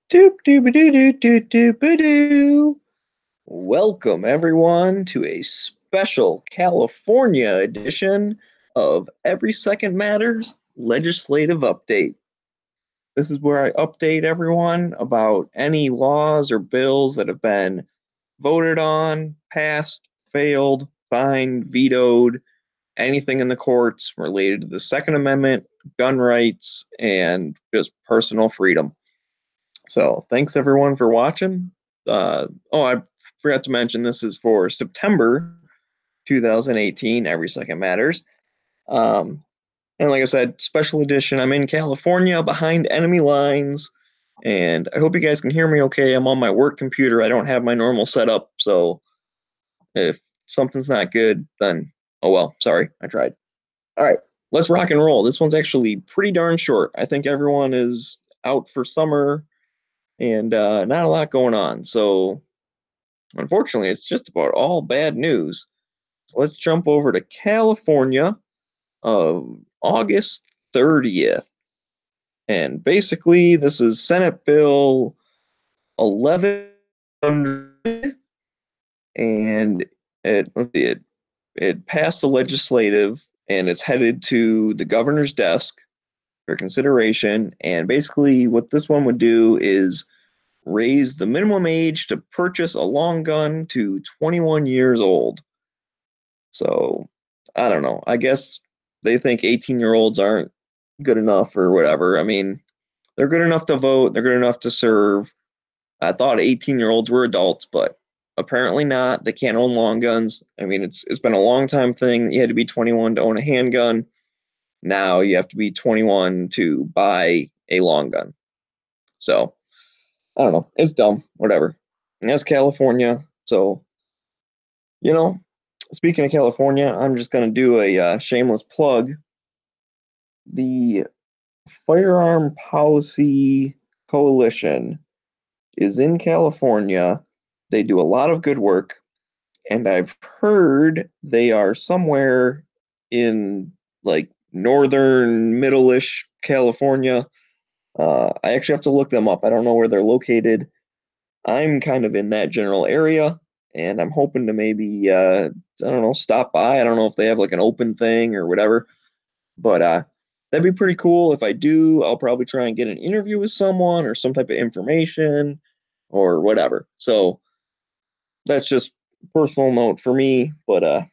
Doop doop doo doo doo doop doo. Welcome everyone to a special California edition of Every Second Matters Legislative Update. This is where I update everyone about any laws or bills that have been voted on, passed, failed, signed, vetoed, anything in the courts related to the Second Amendment, gun rights, and just personal freedom. So thanks everyone for watching. I forgot to mention this is for September 2018. Every second matters. Um, and like I said, special edition. I'm in California behind enemy lines, and I hope you guys can hear me okay. I'm on my work computer. I don't have my normal setup, so if something's not good, then oh well. Sorry, I tried. All right, let's rock and roll. This one's actually pretty darn short. I think everyone is out for summer and not a lot going on. So, unfortunately, it's just about all bad news. So let's jump over to California of August 30th. And basically, this is Senate Bill 1100, and it passed the legislative and it's headed to the governor's desk for consideration. And basically, what this one would do is raise the minimum age to purchase a long gun to 21 years old. So I don't know. I guess they think 18-year-olds aren't good enough or whatever. I mean, they're good enough to vote, they're good enough to serve. I thought 18-year-olds were adults, but apparently not. They can't own long guns. I mean, it's been a long time thing. You had to be 21 to own a handgun. Now you have to be 21 to buy a long gun. So I don't know. It's dumb. Whatever. And that's California. So, you know, speaking of California, I'm just going to do a shameless plug. The Firearm Policy Coalition is in California. They do a lot of good work. And I've heard they are somewhere in like northern, middle-ish California. I actually have to look them up. I don't know where they're located. I'm kind of in that general area, and I'm hoping to maybe I don't know, stop by. I don't know if they have like an open thing or whatever, but that'd be pretty cool. If I do, I'll probably try and get an interview with someone or some type of information or whatever. So that's just personal note for me, but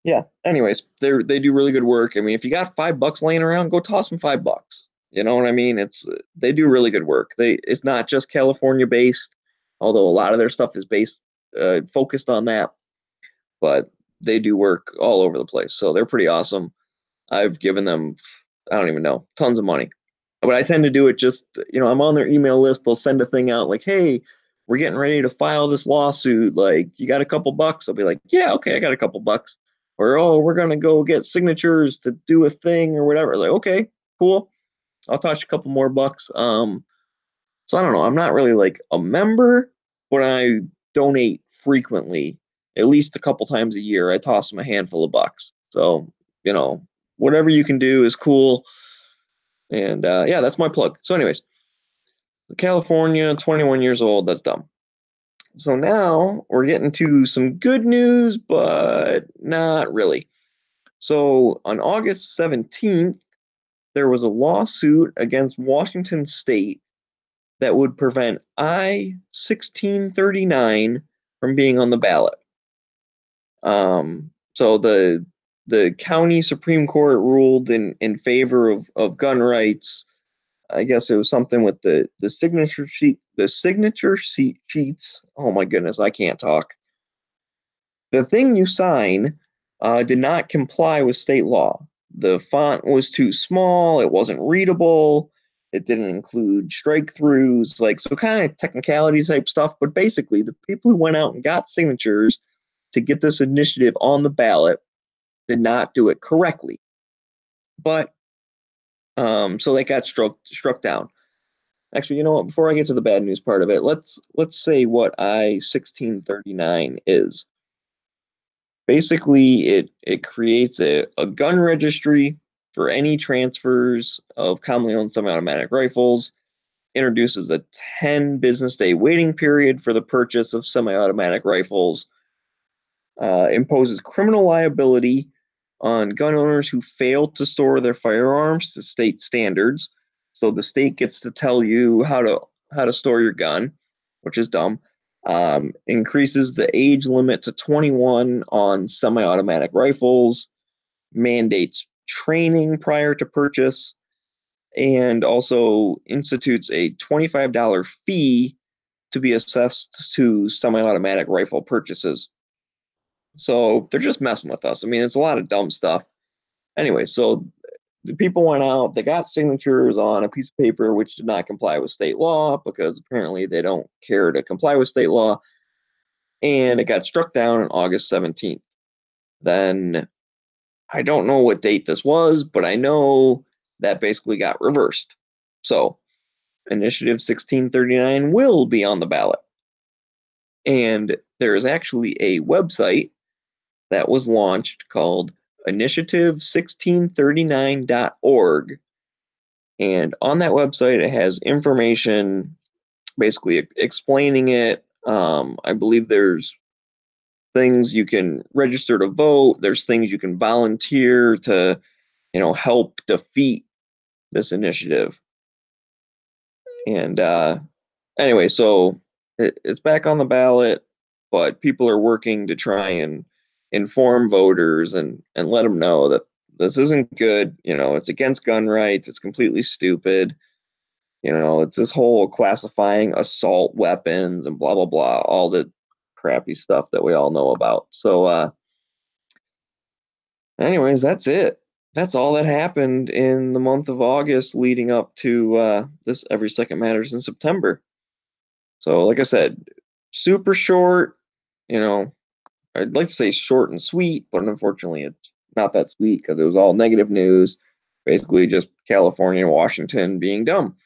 yeah. Anyways, they do really good work. I mean, if you got $5 laying around, go toss them $5. You know what I mean? It's they do really good work. It's not just California based, although a lot of their stuff is based focused on that, but they do work all over the place. So they're pretty awesome. I've given them, I don't even know, tons of money. But I tend to do it just, I'm on their email list. They'll send a thing out like, hey, we're getting ready to file this lawsuit. Like, you got a couple bucks? I'll be like, yeah, okay, I got a couple bucks. Or, oh, we're going to go get signatures to do a thing or whatever. Like, okay, cool. I'll toss you a couple more bucks. So I don't know. I'm not really like a member, but I donate frequently, at least a couple times a year. I toss them a handful of bucks. So, you know, whatever you can do is cool. And yeah, that's my plug. So, anyways, California, 21 years old. That's dumb. So now we're getting to some good news, but not really. So on August 17th, there was a lawsuit against Washington State that would prevent I-1639 from being on the ballot. So the county Supreme Court ruled in favor of gun rights. I guess it was something with the signature sheets. Oh my goodness, I can't talk. The thing you sign did not comply with state law. The font was too small. It wasn't readable. It didn't include strike throughs, like so kind of technicality type stuff. But basically, the people who went out and got signatures to get this initiative on the ballot did not do it correctly. But so they got struck down. Actually, you know what? Before I get to the bad news part of it, let's say what I-1639 is. Basically, it creates a gun registry for any transfers of commonly owned semi-automatic rifles. introduces a 10 business day waiting period for the purchase of semi-automatic rifles, imposes criminal liability on gun owners who fail to store their firearms to state standards. So the state gets to tell you how to store your gun, which is dumb. Increases the age limit to 21 on semi-automatic rifles, mandates training prior to purchase, and also institutes a $25 fee to be assessed to semi-automatic rifle purchases. So they're just messing with us. I mean, it's a lot of dumb stuff. Anyway, so the people went out, they got signatures on a piece of paper which did not comply with state law because apparently they don't care to comply with state law. And it got struck down on August 17th. Then I don't know what date this was, but I know that basically got reversed. So Initiative 1639 will be on the ballot. And there is actually a website that was launched called initiative1639.org. And on that website, it has information basically explaining it. I believe there's things you can register to vote. There's things you can volunteer to, help defeat this initiative. And anyway, so it's back on the ballot, but people are working to try and inform voters and let them know that this isn't good. It's against gun rights. It's completely stupid. It's this whole classifying assault weapons and blah, blah, blah, all the crappy stuff that we all know about. So, anyways, that's it. That's all that happened in the month of August leading up to this Every Second Matters in September. So, like I said, super short, I'd like to say short and sweet, but unfortunately it's not that sweet because it was all negative news, basically just California and Washington being dumb.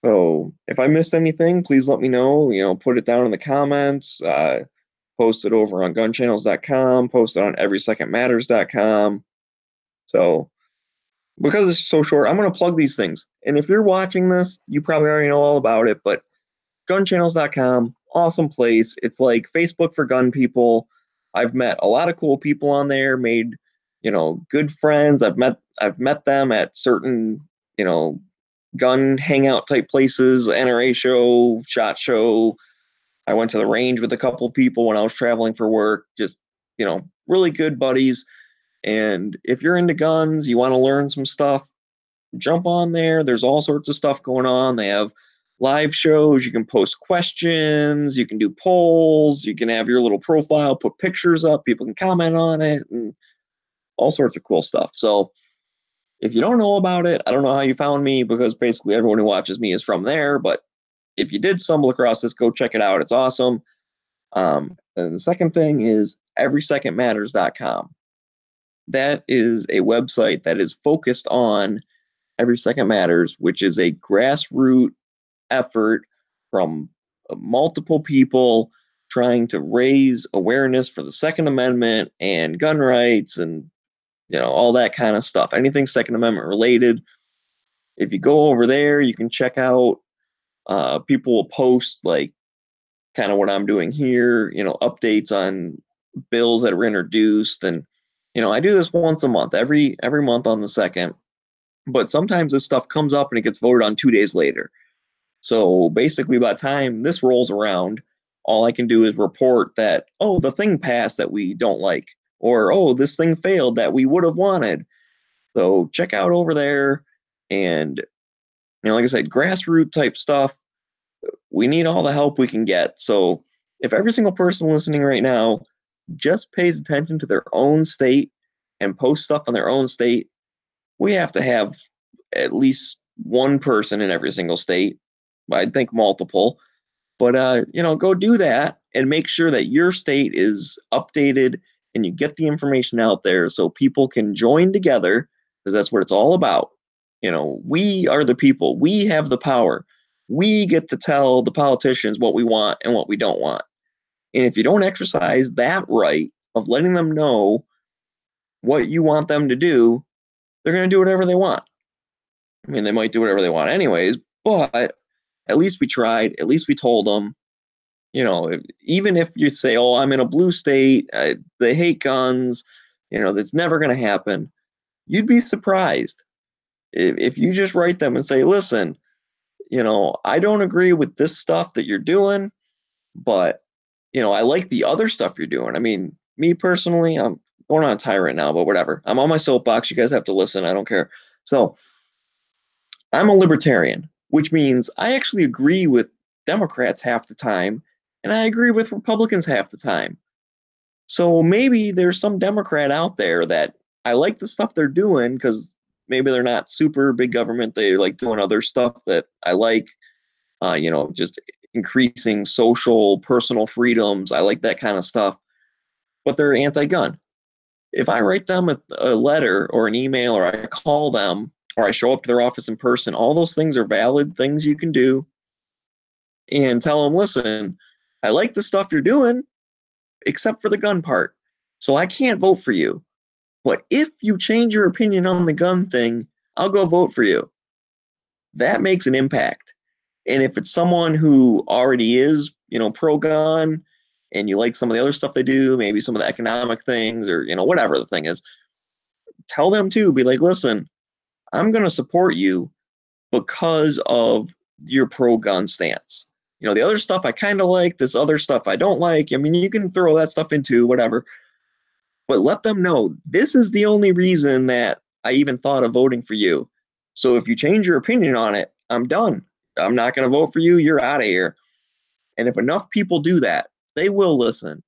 So if I missed anything, please let me know. Put it down in the comments. Post it over on gunchannels.com. Post it on everysecondmatters.com. So because it's so short, I'm going to plug these things. And if you're watching this, you probably already know all about it, but gunchannels.com, awesome place. It's like Facebook for gun people. I've met a lot of cool people on there, made, good friends. I've met them at certain, gun hangout type places, NRA show, SHOT Show. I went to the range with a couple people when I was traveling for work, just, really good buddies. And if you're into guns, you want to learn some stuff, jump on there. There's all sorts of stuff going on. They have live shows. You can post questions. You can do polls. You can have your little profile, put pictures up. People can comment on it and all sorts of cool stuff. So if you don't know about it, I don't know how you found me because basically everyone who watches me is from there. But if you did stumble across this, go check it out. It's awesome. And the second thing is everysecondmatters.com. That is a website that is focused on Every Second Matters, which is a grassroots effort from multiple people trying to raise awareness for the Second Amendment and gun rights and all that kind of stuff. Anything Second Amendment related. If you go over there, you can check out. People will post like kind of what I'm doing here. Updates on bills that are introduced, and I do this once a month, every month on the 2nd. But sometimes this stuff comes up and it gets voted on 2 days later. So basically, by the time this rolls around, all I can do is report that, oh, the thing passed that we don't like, or, oh, this thing failed that we would have wanted. So check out over there. And, like I said, grassroots type stuff, we need all the help we can get. So if every single person listening right now just pays attention to their own state and post stuff on their own state, we have to have at least one person in every single state. I'd think multiple, but go do that and make sure that your state is updated and you get the information out there so people can join together, because that's what it's all about. We are the people. We have the power. We get to tell the politicians what we want and what we don't want. And if you don't exercise that right of letting them know what you want them to do, they're going to do whatever they want. I mean, they might do whatever they want anyways, But at least we tried. At least we told them. Even if you say, "Oh, I'm in a blue state, they hate guns," that's never going to happen. You'd be surprised if you just write them and say, "Listen, I don't agree with this stuff that you're doing, but I like the other stuff you're doing." I mean, me personally, I'm going on a tyrant now, but whatever. I'm on my soapbox. You guys have to listen. I don't care. So I'm a libertarian, which means I actually agree with Democrats half the time, and I agree with Republicans half the time. So maybe there's some Democrat out there that I like the stuff they're doing because maybe they're not super big government. They like doing other stuff that I like, just increasing social, personal freedoms. I like that kind of stuff, but they're anti gun. If I write them a letter or an email or I call them or I show up to their office in person, all those things are valid things you can do and tell them, listen, I like the stuff you're doing, except for the gun part. So I can't vote for you. But if you change your opinion on the gun thing, I'll go vote for you. That makes an impact. And if it's someone who already is, pro gun and you like some of the other stuff they do, maybe some of the economic things or, whatever the thing is, tell them too, be like, listen, I'm going to support you because of your pro gun stance. The other stuff I kind of like, this other stuff I don't like. I mean, you can throw that stuff into whatever, but let them know this is the only reason that I even thought of voting for you. So if you change your opinion on it, I'm done. I'm not going to vote for you. You're out of here. And if enough people do that, they will listen.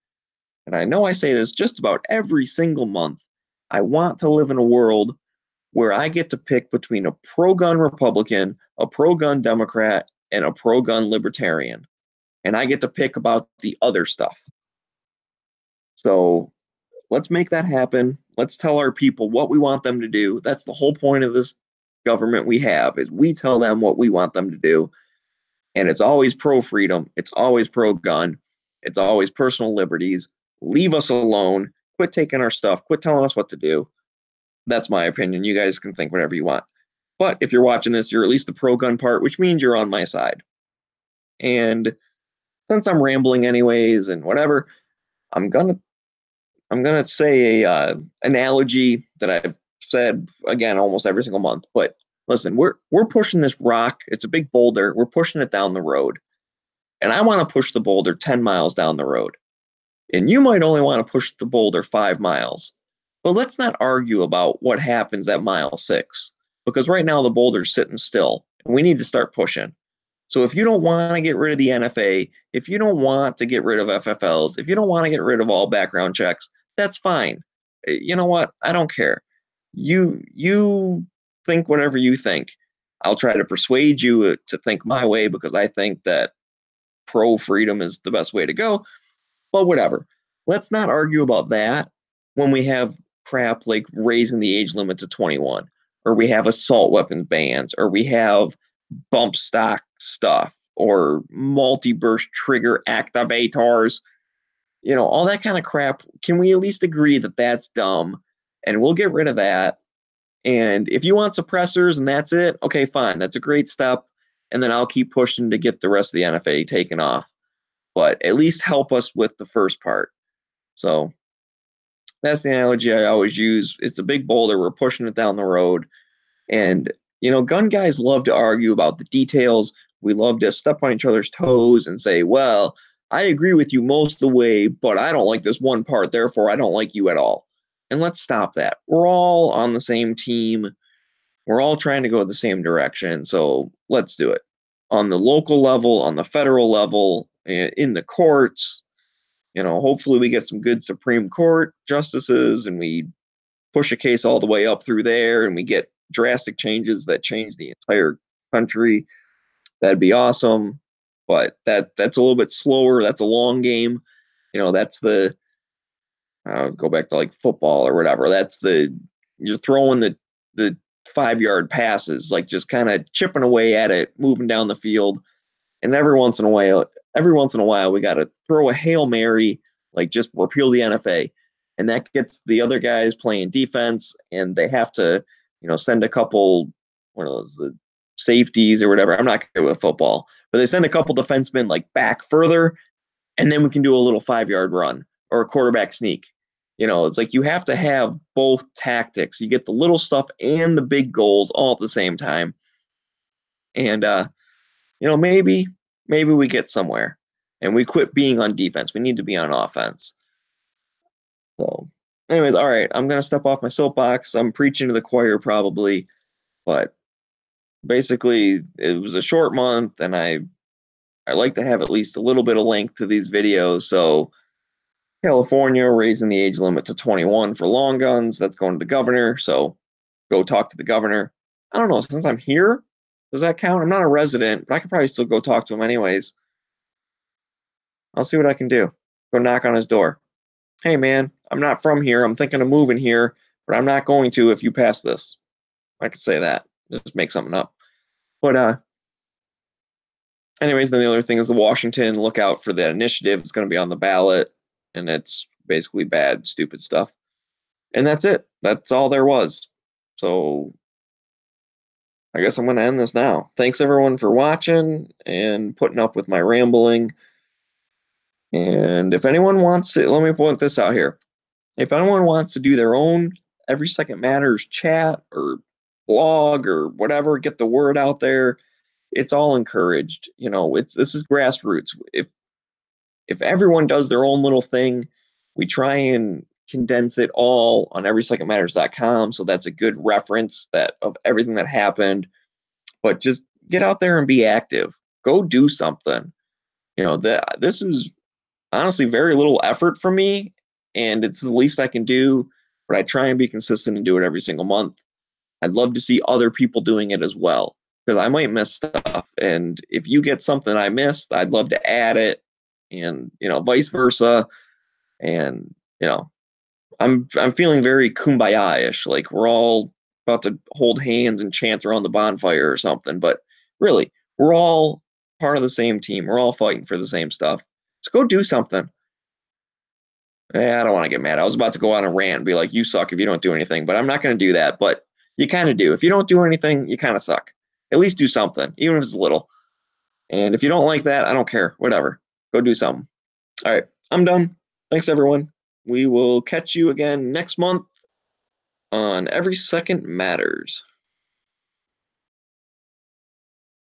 And I know I say this just about every single month. I want to live in a world where I get to pick between a pro gun Republican, a pro gun Democrat, and a pro gun libertarian. And I get to pick about the other stuff. So let's make that happen. Let's tell our people what we want them to do. That's the whole point of this government we have is we tell them what we want them to do. And it's always pro freedom. It's always pro gun. It's always personal liberties. Leave us alone. Quit taking our stuff. Quit telling us what to do. That's my opinion. You guys can think whatever you want. But if you're watching this, you're at least the pro gun part, which means you're on my side. And since I'm rambling anyways and whatever, I'm gonna I'm gonna say a analogy that I've said again almost every single month. But listen, we're pushing this rock. It's a big boulder. We're pushing it down the road, and I want to push the boulder 10 miles down the road, and you might only want to push the boulder 5 miles. But let's not argue about what happens at mile 6, because right now the boulder's sitting still, and we need to start pushing. So if you don't want to get rid of the NFA, if you don't want to get rid of FFLs, if you don't want to get rid of all background checks, that's fine. You know what? I don't care. You think whatever you think. I'll try to persuade you to think my way because I think that pro freedom is the best way to go. But whatever. Let's not argue about that when we have crap like raising the age limit to 21, or we have assault weapons bans, or we have bump stock stuff, or multi-burst trigger activators, all that kind of crap. Can we at least agree that that's dumb? And we'll get rid of that. And if you want suppressors and that's it, okay, fine. That's a great step. And then I'll keep pushing to get the rest of the NFA taken off. But at least help us with the first part. So that's the analogy I always use. It's a big boulder. We're pushing it down the road. And, gun guys love to argue about the details. We love to step on each other's toes and say, well, I agree with you most of the way, but I don't like this one part. Therefore, I don't like you at all. And let's stop that. We're all on the same team. We're all trying to go the same direction. So let's do it on the local level, on the federal level, in the courts. Hopefully we get some good Supreme Court justices and we push a case all the way up through there and we get drastic changes that change the entire country. That'd be awesome. But that's a little bit slower. That's a long game. That's the go back to like football or whatever. That's you're throwing the 5-yard passes, like just kind of chipping away at it, moving down the field. And every once in a while, we got to throw a Hail Mary, like just repeal the NFA. And that gets the other guys playing defense, and they have to, send a couple, what was the safeties or whatever. I'm not good with football, but they send a couple defensemen like back further, and then we can do a little 5-yard run or a quarterback sneak. It's like you have to have both tactics. You get the little stuff and the big goals all at the same time. And maybe we get somewhere and we quit being on defense. We need to be on offense. So, anyways, all right, I'm gonna step off my soapbox. I'm preaching to the choir probably, but basically it was a short month, and I like to have at least a little bit of length to these videos. So California raising the age limit to 21 for long guns. That's going to the governor. So go talk to the governor. I don't know. Since I'm here, does that count? I'm not a resident, but I could probably still go talk to him anyways. I'll see what I can do. Go knock on his door. Hey, man, I'm not from here. I'm thinking of moving here, but I'm not going to if you pass this. I could say that. Just make something up. But anyways, then the other thing is the Washington. Look out for that initiative. It's going to be on the ballot, and it's basically bad, stupid stuff. And that's it. That's all there was. So I guess I'm going to end this now. Thanks everyone for watching and putting up with my rambling. And if anyone wants it, let me point this out here. If anyone wants to do their own Every Second Matters chat or blog or whatever, get the word out there, it's all encouraged. This is grassroots. If everyone does their own little thing, we try and condense it all on everysecondmatters.com. So that's a good reference of everything that happened. But just get out there and be active. Go do something. This is honestly very little effort for me, and it's the least I can do, but I try and be consistent and do it every single month. I'd love to see other people doing it as well, because I might miss stuff. And if you get something I missed, I'd love to add it, and vice versa. And I'm feeling very kumbaya-ish, like we're all about to hold hands and chant around the bonfire or something. But really, we're all part of the same team. We're all fighting for the same stuff. So go do something. I don't want to get mad. I was about to go on a rant and be like, you suck if you don't do anything, but I'm not going to do that. But you kind of do. If you don't do anything, you kind of suck. At least do something, even if it's little. And if you don't like that, I don't care. Whatever. Go do something. All right. I'm done. Thanks, everyone. We will catch you again next month on Every Second Matters.